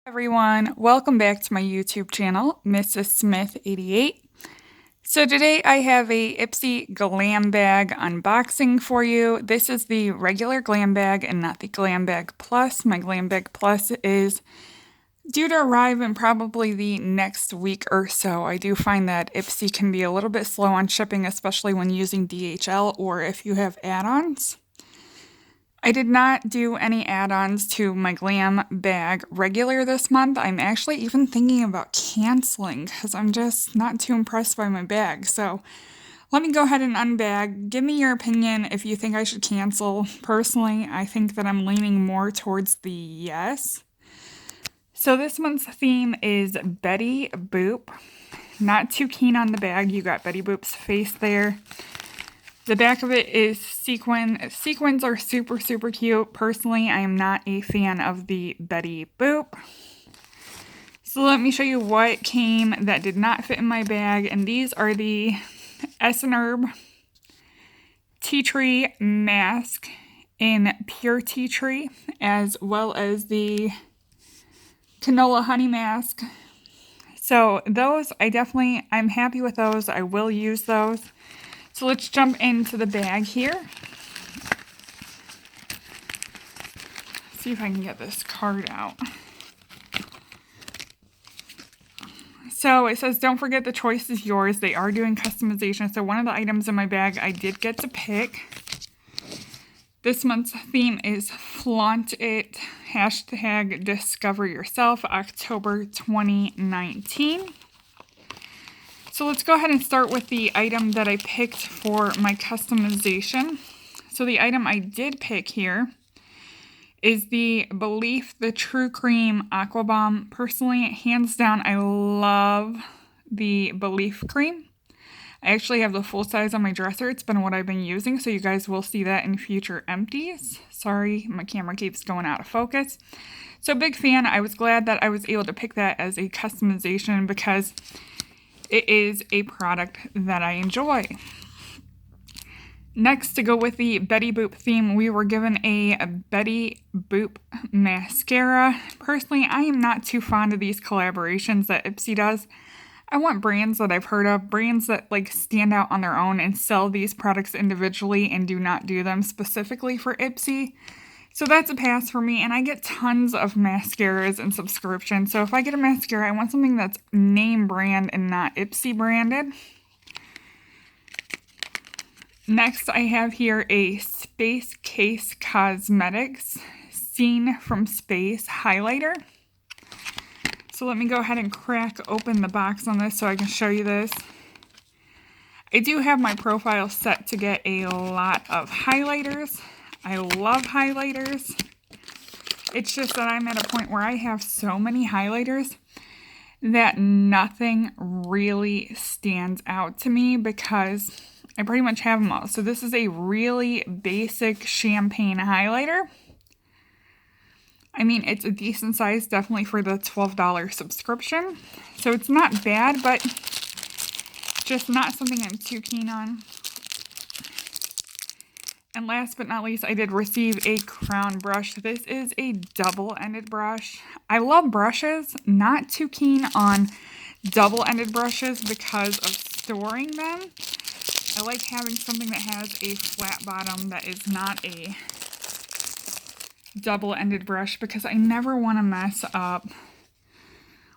Everyone, welcome back to my YouTube channel, Mrs. Smith 88. So today I have a Ipsy Glam bag unboxing for you. This is the regular Glam bag and not the Glam bag Plus. My Glam bag Plus is due to arrive in probably the next week or so. I do find that Ipsy can be a little bit slow on shipping, especially when using DHL or if you have add-ons. I did not do any add-ons to my Glam bag regular this month. I'm actually even thinking about canceling because I'm just not too impressed by my bag. So let me go ahead and unbag. Give me your opinion if you think I should cancel. Personally, I think that I'm leaning more towards the yes. So this month's theme is Betty Boop. Not too keen on the bag. You got Betty Boop's face there. The back of it is sequin. Sequins are super, super cute. Personally, I am not a fan of the Betty Boop. So let me show you what came that did not fit in my bag. And these are the Herb Tea Tree Mask in Pure Tea Tree, as well as the Canola Honey Mask. So those, I'm happy with those. I will use those. So let's jump into the bag here. See if I can get this card out. So it says, don't forget the choice is yours. They are doing customization. So one of the items in my bag I did get to pick. This month's theme is Flaunt It, hashtag Discover Yourself, October 2019. So let's go ahead and start with the item that I picked for my customization. So the item I did pick here is the Belief the True Cream Aqua Bomb. Personally, hands down, I love the Belief cream. I actually have the full size on my dresser. It's been what I've been using, so you guys will see that in future empties. Sorry, my camera keeps going out of focus. So big fan. I was glad that I was able to pick that as a customization because it is a product that I enjoy. Next, to go with the Betty Boop theme, we were given a Betty Boop mascara. Personally, I am not too fond of these collaborations that Ipsy does. I want brands that I've heard of, brands that stand out on their own and sell these products individually and do not do them specifically for Ipsy. So that's a pass for me, and I get tons of mascaras and subscriptions. So if I get a mascara, I want something that's name brand and not Ipsy branded. Next, I have here a Space Case Cosmetics Scene from Space highlighter. So let me go ahead and crack open the box on this so I can show you this. I do have my profile set to get a lot of highlighters. I love highlighters. It's just that I'm at a point where I have so many highlighters that nothing really stands out to me because I pretty much have them all. So this is a really basic champagne highlighter. I mean, it's a decent size, definitely for the $12 subscription. So it's not bad, but just not something I'm too keen on. And last but not least, I did receive a crown brush. This is a double-ended brush. I love brushes, not too keen on double-ended brushes because of storing them. I like having something that has a flat bottom that is not a double-ended brush because I never want to mess up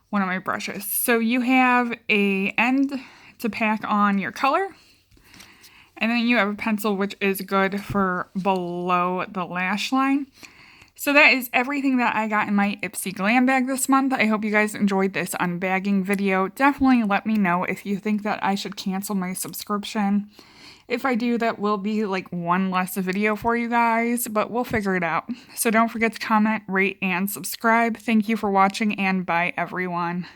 one of my brushes. So you have a end to pack on your color. And then you have a pencil, which is good for below the lash line. So that is everything that I got in my Ipsy Glam bag this month. I hope you guys enjoyed this unbagging video. Definitely let me know if you think that I should cancel my subscription. If I do, that will be one less video for you guys, but we'll figure it out. So don't forget to comment, rate, and subscribe. Thank you for watching, and bye everyone.